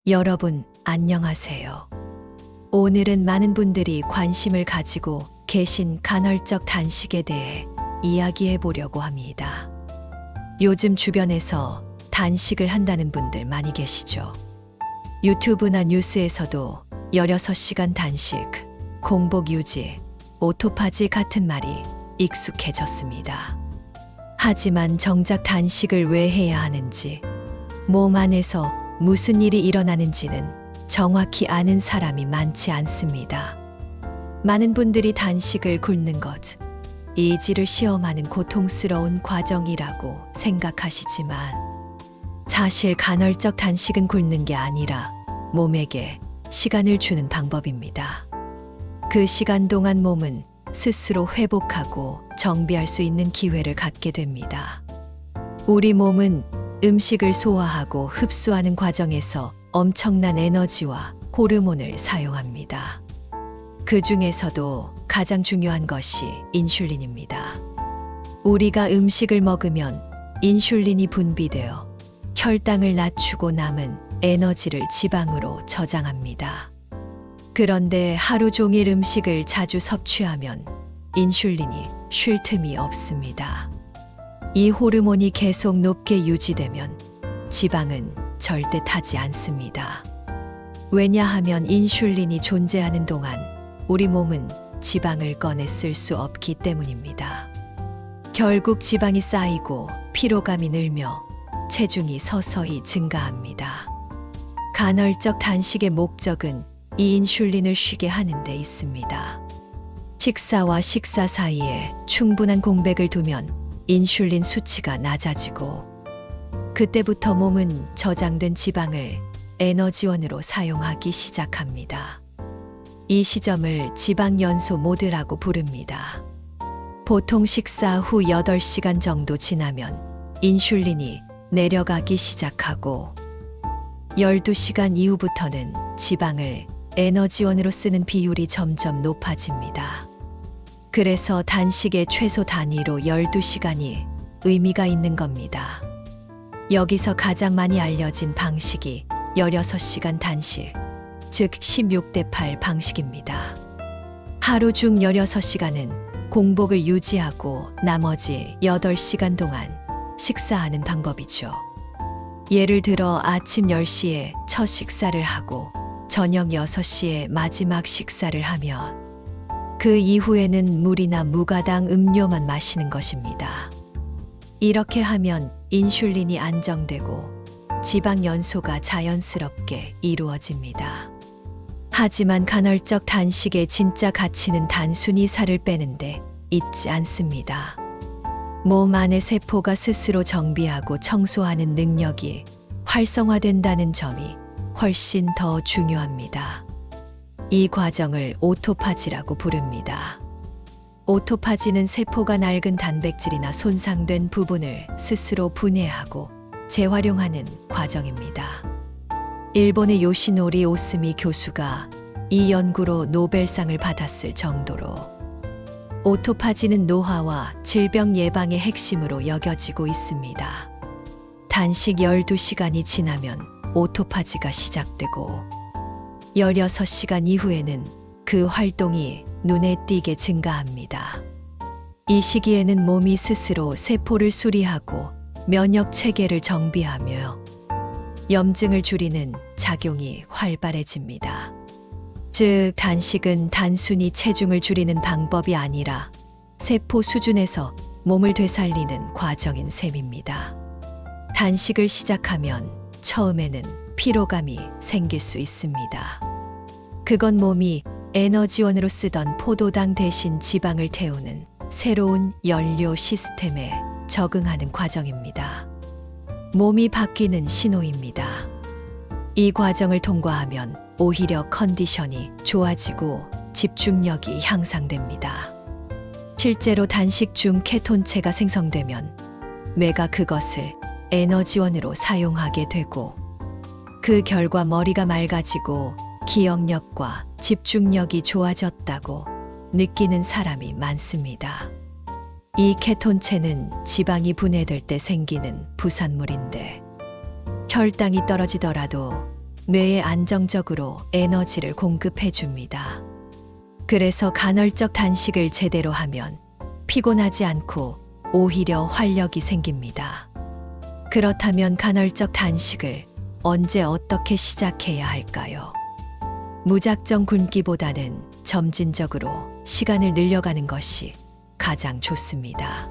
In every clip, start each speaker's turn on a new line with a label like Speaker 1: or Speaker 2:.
Speaker 1: 여러분, 안녕하세요. 오늘은 많은 분들이 관심을 가지고 계신 간헐적 단식에 대해 이야기해 보려고 합니다. 요즘 주변에서 단식을 한다는 분들 많이 계시죠? 유튜브나 뉴스에서도 16시간 단식, 공복 유지, 오토파지 같은 말이 익숙해졌습니다. 하지만 정작 단식을 왜 해야 하는지, 몸 안에서 무슨 일이 일어나는지는 정확히 아는 사람이 많지 않습니다. 많은 분들이 단식을 굶는 것, 의지를 시험하는 고통스러운 과정이라고 생각하시지만 사실 간헐적 단식은 굶는 게 아니라 몸에게 시간을 주는 방법입니다. 그 시간 동안 몸은 스스로 회복하고 정비할 수 있는 기회를 갖게 됩니다. 우리 몸은 음식을 소화하고 흡수하는 과정에서 엄청난 에너지와 호르몬을 사용합니다. 그 중에서도 가장 중요한 것이 인슐린입니다. 우리가 음식을 먹으면 인슐린이 분비되어 혈당을 낮추고 남은 에너지를 지방으로 저장합니다. 그런데 하루 종일 음식을 자주 섭취하면 인슐린이 쉴 틈이 없습니다. 이 호르몬이 계속 높게 유지되면 지방은 절대 타지 않습니다. 왜냐하면 인슐린이 존재하는 동안 우리 몸은 지방을 꺼내 쓸 수 없기 때문입니다. 결국 지방이 쌓이고 피로감이 늘며 체중이 서서히 증가합니다. 간헐적 단식의 목적은 이 인슐린을 쉬게 하는 데 있습니다. 식사와 식사 사이에 충분한 공백을 두면 인슐린 수치가 낮아지고 그때부터 몸은 저장된 지방을 에너지원으로 사용하기 시작합니다. 이 시점을 지방연소 모드라고 부릅니다. 보통 식사 후 8시간 정도 지나면 인슐린이 내려가기 시작하고 12시간 이후부터는 지방을 에너지원으로 쓰는 비율이 점점 높아집니다. 그래서 단식의 최소 단위로 12시간이 의미가 있는 겁니다. 여기서 가장 많이 알려진 방식이 16시간 단식, 즉 16대8 방식입니다. 하루 중 16시간은 공복을 유지하고 나머지 8시간 동안 식사하는 방법이죠. 예를 들어 아침 10시에 첫 식사를 하고 저녁 6시에 마지막 식사를 하면 그 이후에는 물이나 무가당 음료만 마시는 것입니다. 이렇게 하면 인슐린이 안정되고 지방 연소가 자연스럽게 이루어집니다. 하지만 간헐적 단식의 진짜 가치는 단순히 살을 빼는데 있지 않습니다. 몸 안의 세포가 스스로 정비하고 청소하는 능력이 활성화된다는 점이 훨씬 더 중요합니다. 이 과정을 오토파지라고 부릅니다. 오토파지는 세포가 낡은 단백질이나 손상된 부분을 스스로 분해하고 재활용하는 과정입니다. 일본의 요시노리 오스미 교수가 이 연구로 노벨상을 받았을 정도로 오토파지는 노화와 질병 예방의 핵심으로 여겨지고 있습니다. 단식 12시간이 지나면 오토파지가 시작되고 16시간 이후에는 그 활동이 눈에 띄게 증가합니다. 이 시기에는 몸이 스스로 세포를 수리하고 면역 체계를 정비하며 염증을 줄이는 작용이 활발해집니다. 즉, 단식은 단순히 체중을 줄이는 방법이 아니라 세포 수준에서 몸을 되살리는 과정인 셈입니다. 단식을 시작하면 처음에는 피로감이 생길 수 있습니다. 그건 몸이 에너지원으로 쓰던 포도당 대신 지방을 태우는 새로운 연료 시스템에 적응하는 과정입니다. 몸이 바뀌는 신호입니다. 이 과정을 통과하면 오히려 컨디션이 좋아지고 집중력이 향상됩니다. 실제로 단식 중 케톤체가 생성되면 뇌가 그것을 에너지원으로 사용하게 되고 그 결과 머리가 맑아지고 기억력과 집중력이 좋아졌다고 느끼는 사람이 많습니다. 이 케톤체는 지방이 분해될 때 생기는 부산물인데 혈당이 떨어지더라도 뇌에 안정적으로 에너지를 공급해 줍니다. 그래서 간헐적 단식을 제대로 하면 피곤하지 않고 오히려 활력이 생깁니다. 그렇다면 간헐적 단식을 언제 어떻게 시작해야 할까요? 무작정 굶기보다는 점진적으로 시간을 늘려가는 것이 가장 좋습니다.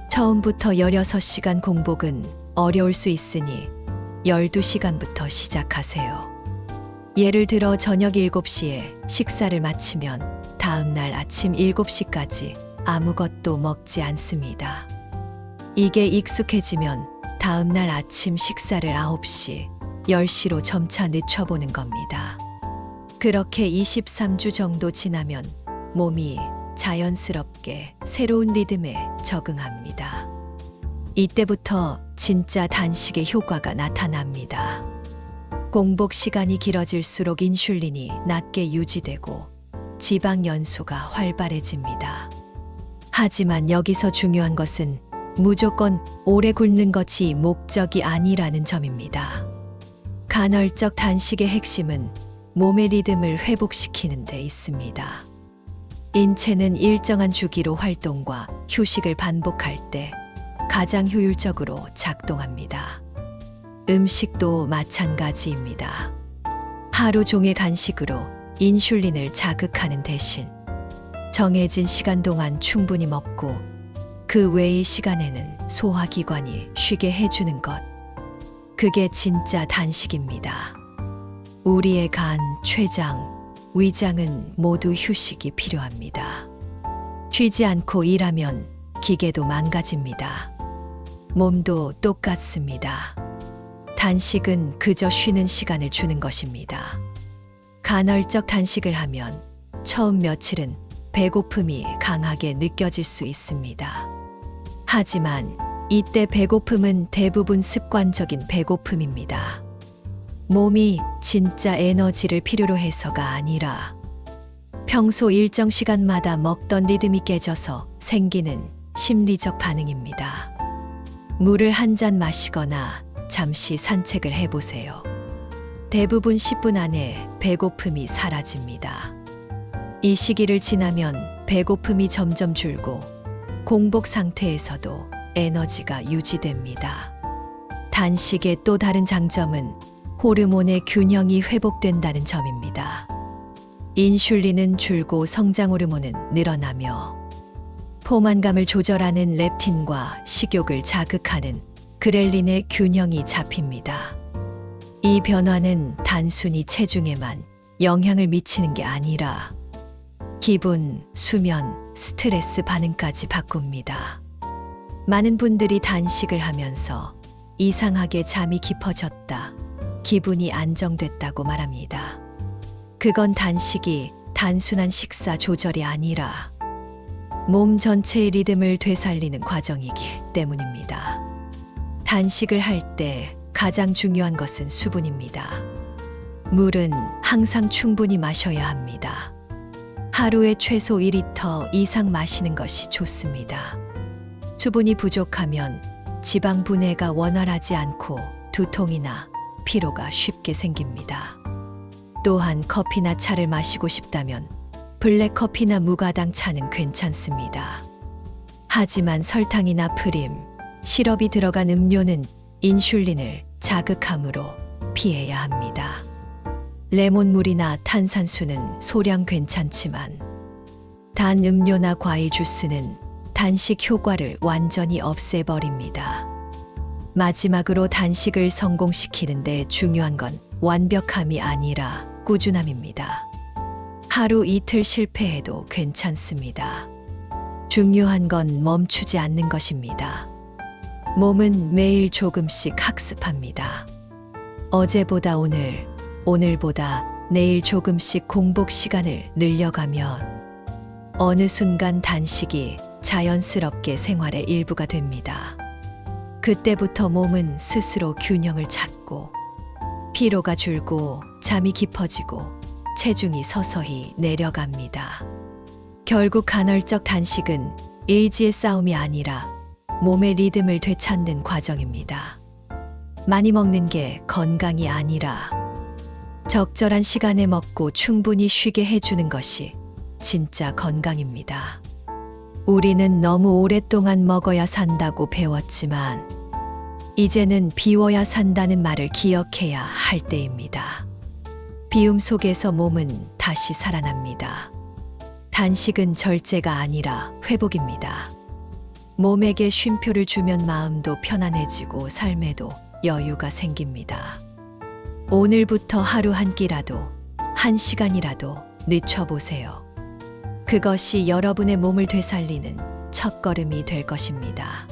Speaker 1: 처음부터 16시간 공복은 어려울 수 있으니 12시간부터 시작하세요. 예를 들어 저녁 7시에 식사를 마치면 다음 날 아침 7시까지 아무것도 먹지 않습니다. 이게 익숙해지면 다음 날 아침 식사를 9시, 10시로 점차 늦춰보는 겁니다. 그렇게 23주 정도 지나면 몸이 자연스럽게 새로운 리듬에 적응합니다. 이때부터 진짜 단식의 효과가 나타납니다. 공복 시간이 길어질수록 인슐린이 낮게 유지되고 지방 연소가 활발해집니다. 하지만 여기서 중요한 것은 무조건 오래 굶는 것이 목적이 아니라는 점입니다. 간헐적 단식의 핵심은 몸의 리듬을 회복시키는 데 있습니다. 인체는 일정한 주기로 활동과 휴식을 반복할 때 가장 효율적으로 작동합니다. 음식도 마찬가지입니다. 하루 종일 간식으로 인슐린을 자극하는 대신 정해진 시간 동안 충분히 먹고 그 외의 시간에는 소화기관이 쉬게 해주는 것. 그게 진짜 단식입니다. 우리의 간, 췌장, 위장은 모두 휴식이 필요합니다. 쉬지 않고 일하면 기계도 망가집니다. 몸도 똑같습니다. 단식은 그저 쉬는 시간을 주는 것입니다. 간헐적 단식을 하면 처음 며칠은 배고픔이 강하게 느껴질 수 있습니다. 하지만 이때 배고픔은 대부분 습관적인 배고픔입니다. 몸이 진짜 에너지를 필요로 해서가 아니라 평소 일정 시간마다 먹던 리듬이 깨져서 생기는 심리적 반응입니다. 물을 한 잔 마시거나 잠시 산책을 해보세요. 대부분 10분 안에 배고픔이 사라집니다. 이 시기를 지나면 배고픔이 점점 줄고 공복 상태에서도 에너지가 유지됩니다. 단식의 또 다른 장점은 호르몬의 균형이 회복된다는 점입니다. 인슐린은 줄고 성장 호르몬은 늘어나며 포만감을 조절하는 렙틴과 식욕을 자극하는 그렐린의 균형이 잡힙니다. 이 변화는 단순히 체중에만 영향을 미치는 게 아니라 기분, 수면, 스트레스 반응까지 바꿉니다. 많은 분들이 단식을 하면서 이상하게 잠이 깊어졌다, 기분이 안정됐다고 말합니다. 그건 단식이 단순한 식사 조절이 아니라 몸 전체의 리듬을 되살리는 과정이기 때문입니다. 단식을 할 때 가장 중요한 것은 수분입니다. 물은 항상 충분히 마셔야 합니다. 하루에 최소 2리터 이상 마시는 것이 좋습니다. 수분이 부족하면 지방 분해가 원활하지 않고 두통이나 피로가 쉽게 생깁니다. 또한 커피나 차를 마시고 싶다면 블랙커피나 무가당 차는 괜찮습니다. 하지만 설탕이나 프림, 시럽이 들어간 음료는 인슐린을 자극하므로 피해야 합니다. 레몬물이나 탄산수는 소량 괜찮지만 단 음료나 과일 주스는 단식 효과를 완전히 없애버립니다. 마지막으로 단식을 성공시키는 데 중요한 건 완벽함이 아니라 꾸준함입니다. 하루 이틀 실패해도 괜찮습니다. 중요한 건 멈추지 않는 것입니다. 몸은 매일 조금씩 학습합니다. 어제보다 오늘, 오늘보다 내일 조금씩 공복 시간을 늘려가면 어느 순간 단식이 자연스럽게 생활의 일부가 됩니다. 그때부터 몸은 스스로 균형을 찾고 피로가 줄고 잠이 깊어지고 체중이 서서히 내려갑니다. 결국 간헐적 단식은 의지의 싸움이 아니라 몸의 리듬을 되찾는 과정입니다. 많이 먹는 게 건강이 아니라 적절한 시간에 먹고 충분히 쉬게 해주는 것이 진짜 건강입니다. 우리는 너무 오랫동안 먹어야 산다고 배웠지만 이제는 비워야 산다는 말을 기억해야 할 때입니다. 비움 속에서 몸은 다시 살아납니다. 단식은 절제가 아니라 회복입니다. 몸에게 쉼표를 주면 마음도 편안해지고 삶에도 여유가 생깁니다. 오늘부터 하루 한 끼라도, 한 시간이라도 늦춰보세요. 그것이 여러분의 몸을 되살리는 첫걸음이 될 것입니다.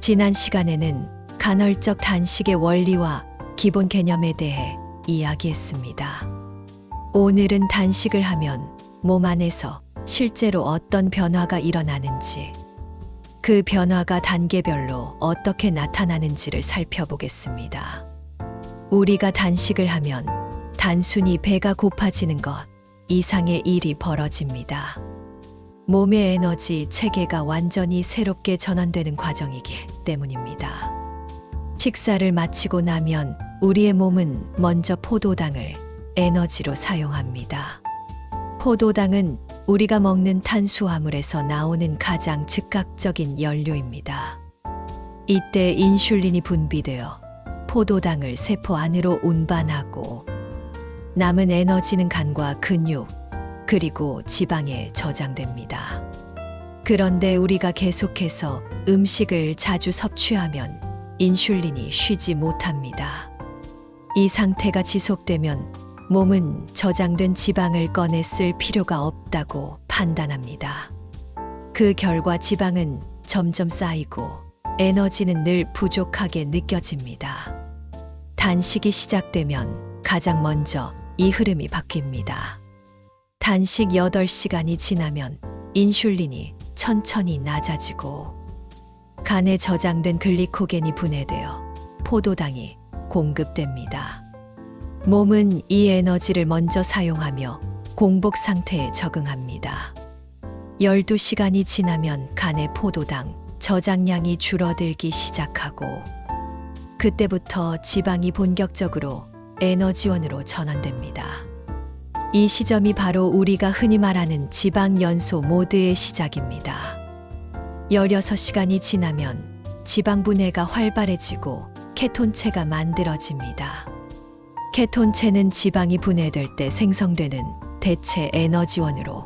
Speaker 1: 지난 시간에는 간헐적 단식의 원리와 기본 개념에 대해 이야기했습니다. 오늘은 단식을 하면 몸 안에서 실제로 어떤 변화가 일어나는지, 그 변화가 단계별로 어떻게 나타나는지를 살펴보겠습니다. 우리가 단식을 하면 단순히 배가 고파지는 것 이상의 일이 벌어집니다. 몸의 에너지 체계가 완전히 새롭게 전환되는 과정이기 때문입니다. 식사를 마치고 나면 우리의 몸은 먼저 포도당을 에너지로 사용합니다. 포도당은 우리가 먹는 탄수화물에서 나오는 가장 즉각적인 연료입니다. 이때 인슐린이 분비되어 포도당을 세포 안으로 운반하고 남은 에너지는 간과 근육, 그리고 지방에 저장됩니다. 그런데 우리가 계속해서 음식을 자주 섭취하면 인슐린이 쉬지 못합니다. 이 상태가 지속되면 몸은 저장된 지방을 꺼내 쓸 필요가 없다고 판단합니다. 그 결과 지방은 점점 쌓이고 에너지는 늘 부족하게 느껴집니다. 단식이 시작되면 가장 먼저 이 흐름이 바뀝니다. 단식 8시간이 지나면 인슐린이 천천히 낮아지고 간에 저장된 글리코겐이 분해되어 포도당이 공급됩니다. 몸은 이 에너지를 먼저 사용하며 공복 상태에 적응합니다. 12시간이 지나면 간의 포도당 저장량이 줄어들기 시작하고 그때부터 지방이 본격적으로 에너지원으로 전환됩니다. 이 시점이 바로 우리가 흔히 말하는 지방 연소 모드의 시작입니다. 16시간이 지나면 지방 분해가 활발해지고 케톤체가 만들어집니다. 케톤체는 지방이 분해될 때 생성되는 대체 에너지원으로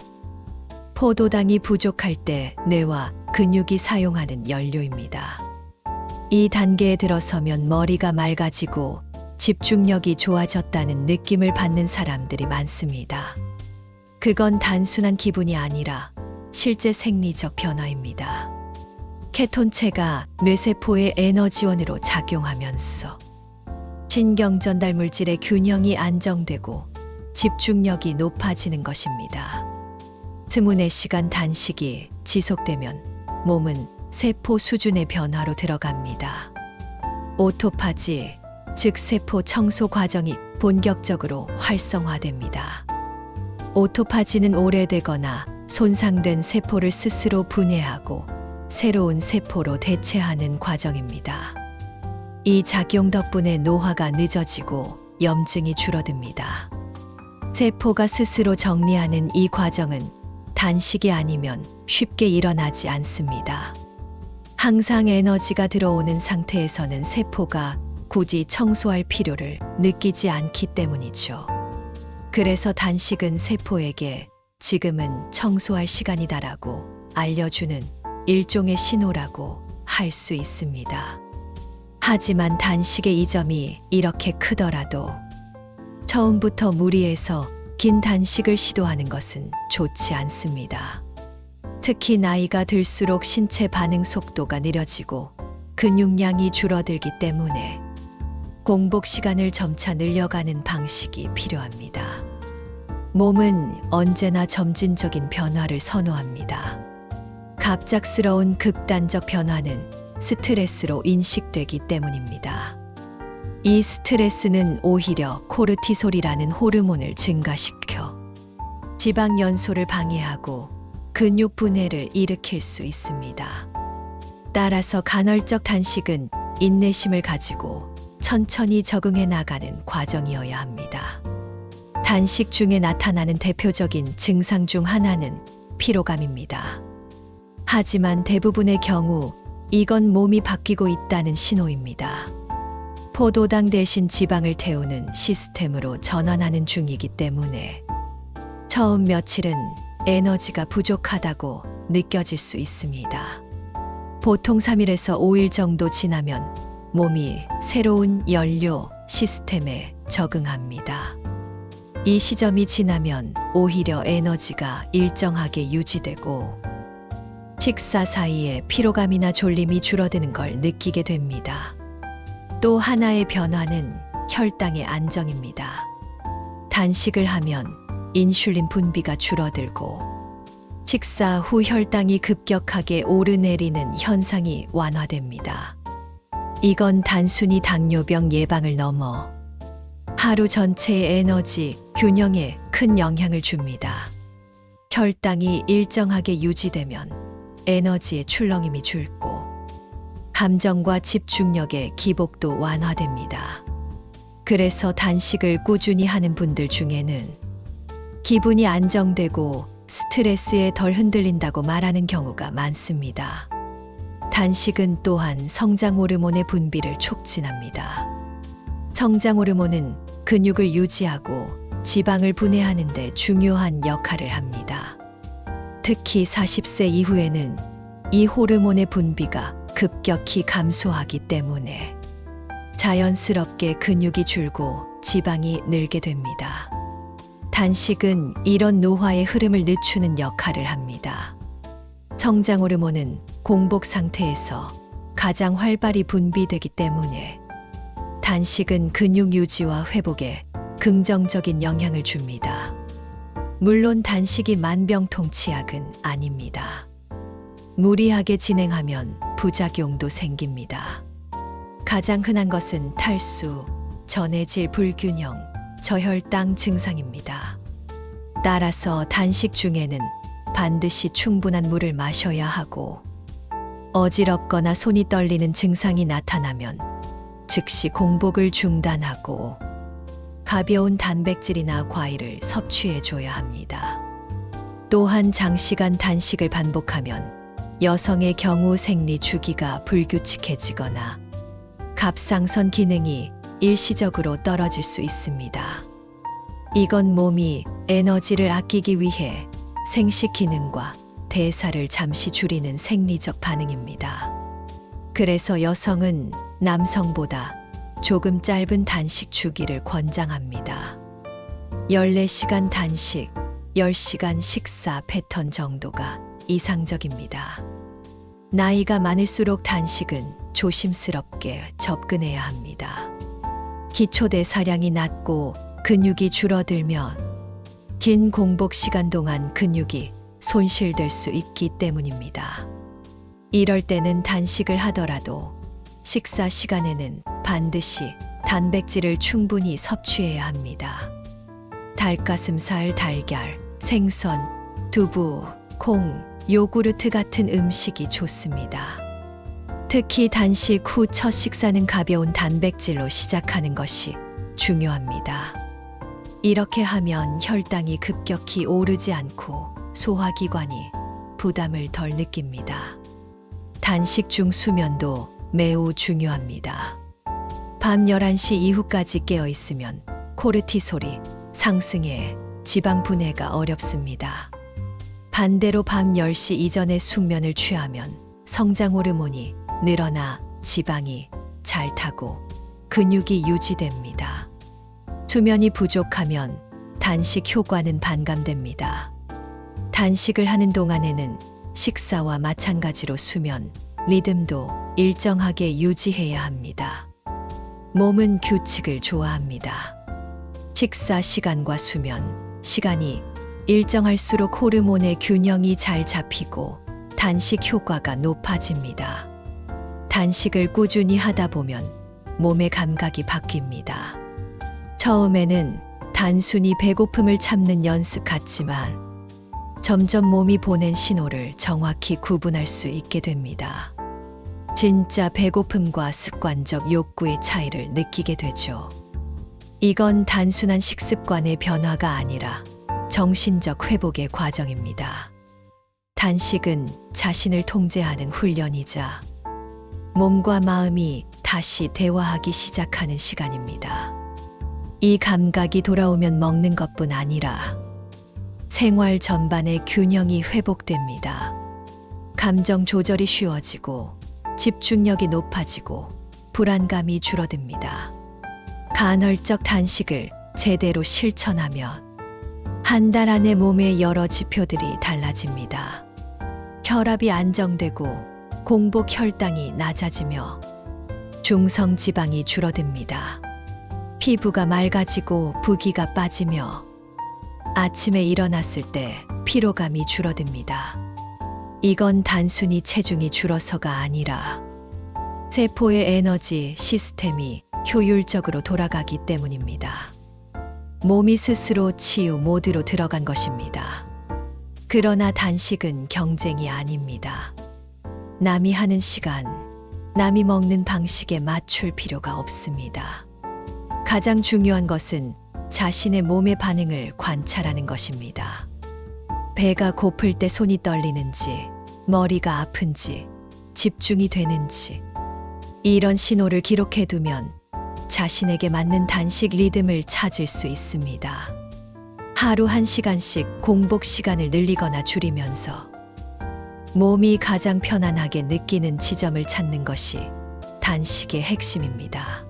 Speaker 1: 포도당이 부족할 때 뇌와 근육이 사용하는 연료입니다. 이 단계에 들어서면 머리가 맑아지고 집중력이 좋아졌다는 느낌을 받는 사람들이 많습니다. 그건 단순한 기분이 아니라 실제 생리적 변화입니다. 케톤체가 뇌세포의 에너지원으로 작용하면서 신경 전달 물질의 균형이 안정되고 집중력이 높아지는 것입니다. 24시간 단식이 지속되면 몸은 세포 수준의 변화로 들어갑니다. 오토파지, 즉 세포 청소 과정이 본격적으로 활성화됩니다. 오토파지는 오래되거나 손상된 세포를 스스로 분해하고 새로운 세포로 대체하는 과정입니다. 이 작용 덕분에 노화가 늦어지고 염증이 줄어듭니다. 세포가 스스로 정리하는 이 과정은 단식이 아니면 쉽게 일어나지 않습니다. 항상 에너지가 들어오는 상태에서는 세포가 굳이 청소할 필요를 느끼지 않기 때문이죠. 그래서 단식은 세포에게 지금은 청소할 시간이다라고 알려주는 일종의 신호라고 할 수 있습니다. 하지만 단식의 이점이 이렇게 크더라도 처음부터 무리해서 긴 단식을 시도하는 것은 좋지 않습니다. 특히 나이가 들수록 신체 반응 속도가 느려지고 근육량이 줄어들기 때문에 공복 시간을 점차 늘려가는 방식이 필요합니다. 몸은 언제나 점진적인 변화를 선호합니다. 갑작스러운 극단적 변화는 스트레스로 인식되기 때문입니다. 이 스트레스는 오히려 코르티솔이라는 호르몬을 증가시켜 지방 연소를 방해하고 근육 분해를 일으킬 수 있습니다. 따라서 간헐적 단식은 인내심을 가지고 천천히 적응해 나가는 과정이어야 합니다. 단식 중에 나타나는 대표적인 증상 중 하나는 피로감입니다. 하지만 대부분의 경우 이건 몸이 바뀌고 있다는 신호입니다. 포도당 대신 지방을 태우는 시스템으로 전환하는 중이기 때문에 처음 며칠은 에너지가 부족하다고 느껴질 수 있습니다. 보통 3일에서 5일 정도 지나면 몸이 새로운 연료 시스템에 적응합니다. 이 시점이 지나면 오히려 에너지가 일정하게 유지되고 식사 사이에 피로감이나 졸림이 줄어드는 걸 느끼게 됩니다. 또 하나의 변화는 혈당의 안정입니다. 단식을 하면 인슐린 분비가 줄어들고 식사 후 혈당이 급격하게 오르내리는 현상이 완화됩니다. 이건 단순히 당뇨병 예방을 넘어 하루 전체의 에너지 균형에 큰 영향을 줍니다. 혈당이 일정하게 유지되면 에너지의 출렁임이 줄고 감정과 집중력의 기복도 완화됩니다. 그래서 단식을 꾸준히 하는 분들 중에는 기분이 안정되고 스트레스에 덜 흔들린다고 말하는 경우가 많습니다. 단식은 또한 성장 호르몬의 분비를 촉진합니다. 성장 호르몬은 근육을 유지하고 지방을 분해하는 데 중요한 역할을 합니다. 특히 40세 이후에는 이 호르몬의 분비가 급격히 감소하기 때문에 자연스럽게 근육이 줄고 지방이 늘게 됩니다. 단식은 이런 노화의 흐름을 늦추는 역할을 합니다. 성장 호르몬은 공복 상태에서 가장 활발히 분비되기 때문에 단식은 근육 유지와 회복에 긍정적인 영향을 줍니다. 물론 단식이 만병통치약은 아닙니다. 무리하게 진행하면 부작용도 생깁니다. 가장 흔한 것은 탈수, 전해질 불균형, 저혈당 증상입니다. 따라서 단식 중에는 반드시 충분한 물을 마셔야 하고 어지럽거나 손이 떨리는 증상이 나타나면 즉시 공복을 중단하고 가벼운 단백질이나 과일을 섭취해 줘야 합니다. 또한 장시간 단식을 반복하면 여성의 경우 생리 주기가 불규칙해지거나 갑상선 기능이 일시적으로 떨어질 수 있습니다. 이건 몸이 에너지를 아끼기 위해 생식 기능과 대사를 잠시 줄이는 생리적 반응입니다. 그래서 여성은 남성보다 조금 짧은 단식 주기를 권장합니다. 14시간 단식, 10시간 식사 패턴 정도가 이상적입니다. 나이가 많을수록 단식은 조심스럽게 접근해야 합니다. 기초대사량이 낮고 근육이 줄어들면 긴 공복 시간 동안 근육이 손실될 수 있기 때문입니다. 이럴 때는 단식을 하더라도 식사 시간에는 반드시 단백질을 충분히 섭취해야 합니다. 닭가슴살, 달걀, 생선, 두부, 콩, 요구르트 같은 음식이 좋습니다. 특히 단식 후 첫 식사는 가벼운 단백질로 시작하는 것이 중요합니다. 이렇게 하면 혈당이 급격히 오르지 않고 소화기관이 부담을 덜 느낍니다. 단식 중 수면도 매우 중요합니다. 밤 11시 이후까지 깨어 있으면 코르티솔이 상승해 지방 분해가 어렵습니다. 반대로 밤 10시 이전에 숙면을 취하면 성장 호르몬이 늘어나 지방이 잘 타고 근육이 유지됩니다. 수면이 부족하면 단식 효과는 반감됩니다. 단식을 하는 동안에는 식사와 마찬가지로 수면, 리듬도 일정하게 유지해야 합니다. 몸은 규칙을 좋아합니다. 식사 시간과 수면 시간이 일정할수록 호르몬의 균형이 잘 잡히고 단식 효과가 높아집니다. 단식을 꾸준히 하다 보면 몸의 감각이 바뀝니다. 처음에는 단순히 배고픔을 참는 연습 같지만 점점 몸이 보낸 신호를 정확히 구분할 수 있게 됩니다. 진짜 배고픔과 습관적 욕구의 차이를 느끼게 되죠. 이건 단순한 식습관의 변화가 아니라 정신적 회복의 과정입니다. 단식은 자신을 통제하는 훈련이자 몸과 마음이 다시 대화하기 시작하는 시간입니다. 이 감각이 돌아오면 먹는 것뿐 아니라 생활 전반의 균형이 회복됩니다. 감정 조절이 쉬워지고 집중력이 높아지고 불안감이 줄어듭니다. 간헐적 단식을 제대로 실천하면 한 달 안에 몸의 여러 지표들이 달라집니다. 혈압이 안정되고 공복 혈당이 낮아지며 중성 지방이 줄어듭니다. 피부가 맑아지고 부기가 빠지며 아침에 일어났을 때 피로감이 줄어듭니다. 이건 단순히 체중이 줄어서가 아니라 세포의 에너지 시스템이 효율적으로 돌아가기 때문입니다. 몸이 스스로 치유 모드로 들어간 것입니다. 그러나 단식은 경쟁이 아닙니다. 남이 하는 시간, 남이 먹는 방식에 맞출 필요가 없습니다. 가장 중요한 것은 자신의 몸의 반응을 관찰하는 것입니다. 배가 고플 때 손이 떨리는지, 머리가 아픈지, 집중이 되는지, 이런 신호를 기록해 두면 자신에게 맞는 단식 리듬을 찾을 수 있습니다. 하루 1시간씩 공복 시간을 늘리거나 줄이면서 몸이 가장 편안하게 느끼는 지점을 찾는 것이 단식의 핵심입니다.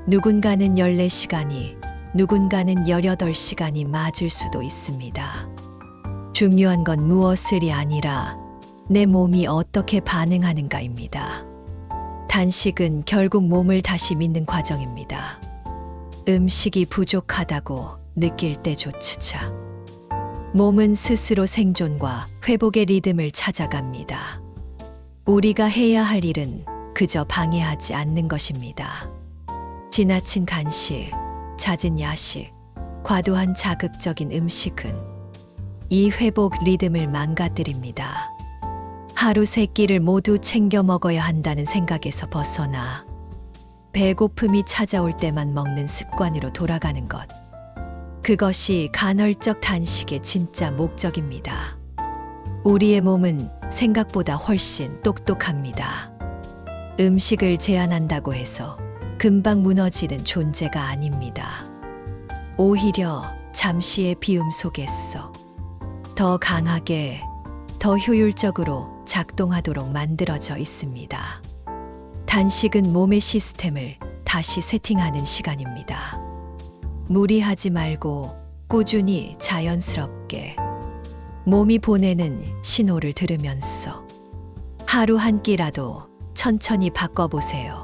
Speaker 1: 누군가는 14시간이, 누군가는 18시간이 맞을 수도 있습니다. 중요한 건 무엇을이 아니라 내 몸이 어떻게 반응하는가입니다. 단식은 결국 몸을 다시 믿는 과정입니다. 음식이 부족하다고 느낄 때조차 몸은 스스로 생존과 회복의 리듬을 찾아갑니다. 우리가 해야 할 일은 그저 방해하지 않는 것입니다. 지나친 간식, 잦은 야식, 과도한 자극적인 음식은 이 회복 리듬을 망가뜨립니다. 하루 3끼를 모두 챙겨 먹어야 한다는 생각에서 벗어나 배고픔이 찾아올 때만 먹는 습관으로 돌아가는 것. 그것이 간헐적 단식의 진짜 목적입니다. 우리의 몸은 생각보다 훨씬 똑똑합니다. 음식을 제한한다고 해서 금방 무너지는 존재가 아닙니다. 오히려 잠시의 비움 속에서 더 강하게, 더 효율적으로 작동하도록 만들어져 있습니다. 단식은 몸의 시스템을 다시 세팅하는 시간입니다. 무리하지 말고 꾸준히 자연스럽게 몸이 보내는 신호를 들으면서 하루 한 끼라도 천천히 바꿔보세요.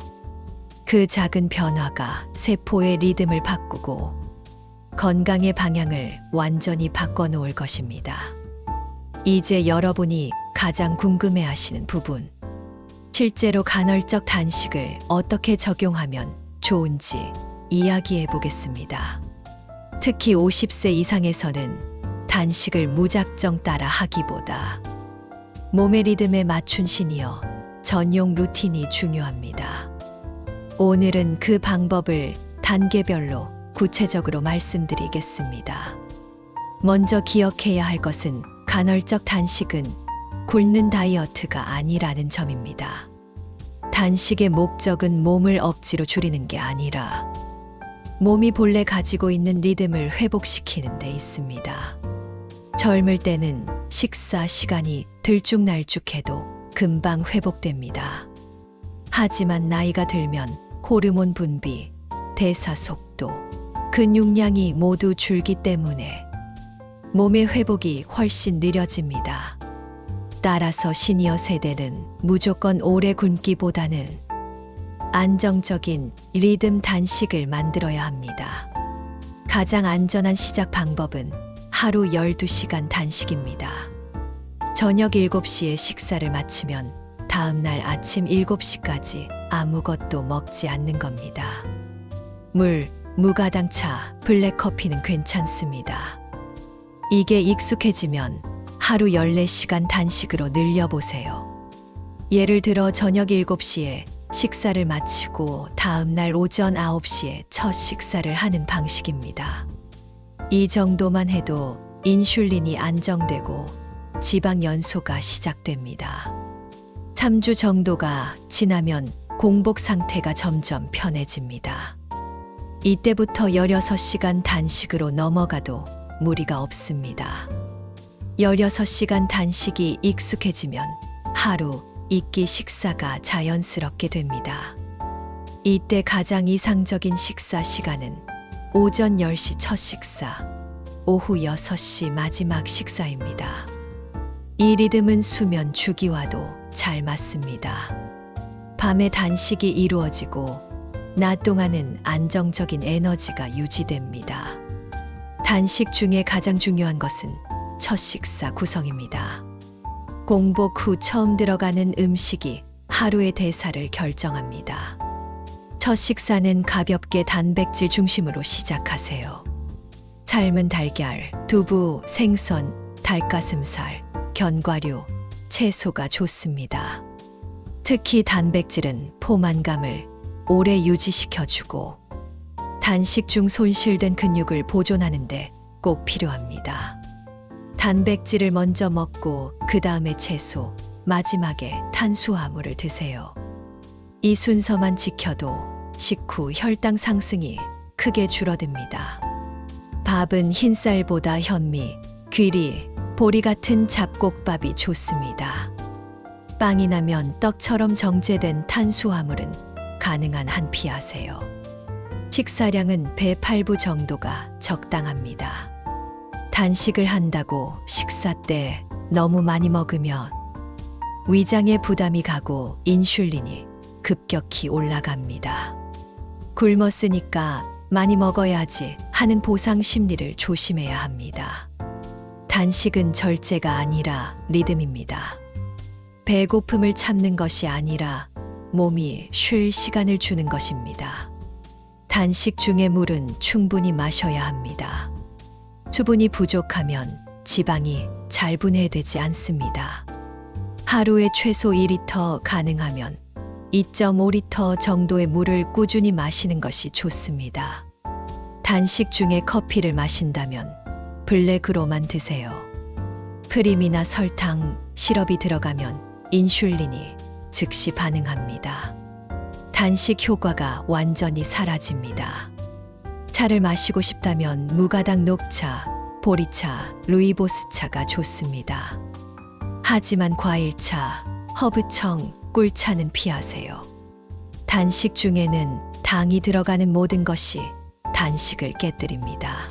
Speaker 1: 그 작은 변화가 세포의 리듬을 바꾸고 건강의 방향을 완전히 바꿔놓을 것입니다. 이제 여러분이 가장 궁금해하시는 부분, 실제로 간헐적 단식을 어떻게 적용하면 좋은지 이야기해 보겠습니다. 특히 50세 이상에서는 단식을 무작정 따라 하기보다 몸의 리듬에 맞춘 시니어 전용 루틴이 중요합니다. 오늘은 그 방법을 단계별로 구체적으로 말씀드리겠습니다. 먼저 기억해야 할 것은 간헐적 단식은 굶는 다이어트가 아니라는 점입니다. 단식의 목적은 몸을 억지로 줄이는 게 아니라 몸이 본래 가지고 있는 리듬을 회복시키는 데 있습니다. 젊을 때는 식사 시간이 들쭉날쭉해도 금방 회복됩니다. 하지만 나이가 들면 호르몬 분비, 대사 속도, 근육량이 모두 줄기 때문에 몸의 회복이 훨씬 느려집니다. 따라서 시니어 세대는 무조건 오래 굶기보다는 안정적인 리듬 단식을 만들어야 합니다. 가장 안전한 시작 방법은 하루 12시간 단식입니다. 저녁 7시에 식사를 마치면 다음 날 아침 7시까지 아무것도 먹지 않는 겁니다. 물, 무가당차, 블랙커피는 괜찮습니다. 이게 익숙해지면 하루 14시간 단식으로 늘려보세요. 예를 들어 저녁 7시에 식사를 마치고 다음 날 오전 9시에 첫 식사를 하는 방식입니다. 이 정도만 해도 인슐린이 안정되고 지방 연소가 시작됩니다. 3주 정도가 지나면 공복 상태가 점점 편해집니다. 이때부터 16시간 단식으로 넘어가도 무리가 없습니다. 16시간 단식이 익숙해지면 하루 이끼 식사가 자연스럽게 됩니다. 이때 가장 이상적인 식사 시간은 오전 10시 첫 식사, 오후 6시 마지막 식사입니다. 이 리듬은 수면 주기와도 잘 맞습니다. 밤에 단식이 이루어지고 낮 동안은 안정적인 에너지가 유지됩니다. 단식 중에 가장 중요한 것은 첫 식사 구성입니다. 공복 후 처음 들어가는 음식이 하루의 대사를 결정합니다. 첫 식사는 가볍게 단백질 중심으로 시작하세요. 삶은 달걀, 두부, 생선, 닭가슴살, 견과류, 채소가 좋습니다. 특히 단백질은 포만감을 오래 유지시켜주고 단식 중 손실된 근육을 보존하는데 꼭 필요합니다. 단백질을 먼저 먹고 그 다음에 채소, 마지막에 탄수화물을 드세요. 이 순서만 지켜도 식후 혈당 상승이 크게 줄어듭니다. 밥은 흰쌀보다 현미, 귀리, 보리 같은 잡곡밥이 좋습니다. 빵이나 면, 떡처럼 정제된 탄수화물은 가능한 한 피하세요. 식사량은 배 8부 정도가 적당합니다. 단식을 한다고 식사 때 너무 많이 먹으면 위장에 부담이 가고 인슐린이 급격히 올라갑니다. 굶었으니까 많이 먹어야지 하는 보상 심리를 조심해야 합니다. 단식은 절제가 아니라 리듬입니다. 배고픔을 참는 것이 아니라 몸이 쉴 시간을 주는 것입니다. 단식 중에 물은 충분히 마셔야 합니다. 수분이 부족하면 지방이 잘 분해되지 않습니다. 하루에 최소 2리터, 가능하면 2.5리터 정도의 물을 꾸준히 마시는 것이 좋습니다. 단식 중에 커피를 마신다면 블랙으로만 드세요. 프림이나 설탕, 시럽이 들어가면 인슐린이 즉시 반응합니다. 단식 효과가 완전히 사라집니다. 차를 마시고 싶다면 무가당 녹차, 보리차, 루이보스차가 좋습니다. 하지만 과일차, 허브청, 꿀차는 피하세요. 단식 중에는 당이 들어가는 모든 것이 단식을 깨뜨립니다.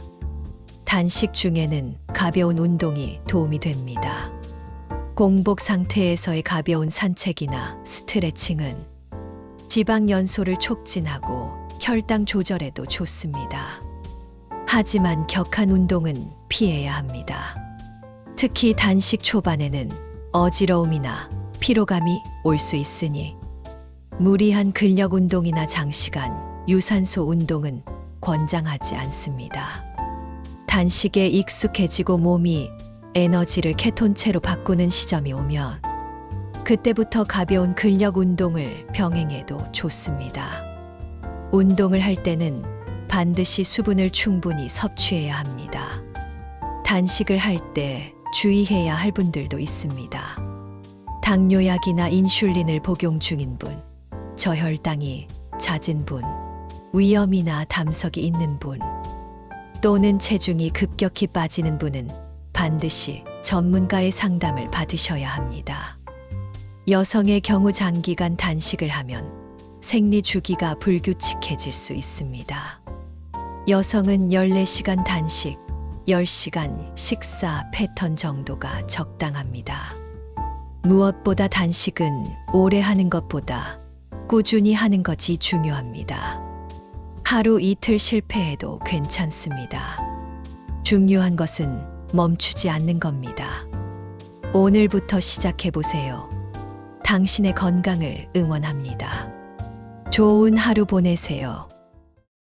Speaker 1: 단식 중에는 가벼운 운동이 도움이 됩니다. 공복 상태에서의 가벼운 산책이나 스트레칭은 지방 연소를 촉진하고 혈당 조절에도 좋습니다. 하지만 격한 운동은 피해야 합니다. 특히 단식 초반에는 어지러움이나 피로감이 올 수 있으니 무리한 근력 운동이나 장시간 유산소 운동은 권장하지 않습니다. 단식에 익숙해지고 몸이 에너지를 케톤체로 바꾸는 시점이 오면 그때부터 가벼운 근력 운동을 병행해도 좋습니다. 운동을 할 때는 반드시 수분을 충분히 섭취해야 합니다. 단식을 할 때 주의해야 할 분들도 있습니다. 당뇨약이나 인슐린을 복용 중인 분, 저혈당이 잦은 분, 위염이나 담석이 있는 분, 또는 체중이 급격히 빠지는 분은 반드시 전문가의 상담을 받으셔야 합니다. 여성의 경우 장기간 단식을 하면 생리 주기가 불규칙해질 수 있습니다. 여성은 14시간 단식, 10시간 식사 패턴 정도가 적당합니다. 무엇보다 단식은 오래 하는 것보다 꾸준히 하는 것이 중요합니다. 하루 이틀 실패해도 괜찮습니다. 중요한 것은 멈추지 않는 겁니다. 오늘부터 시작해보세요. 당신의 건강을 응원합니다. 좋은 하루 보내세요.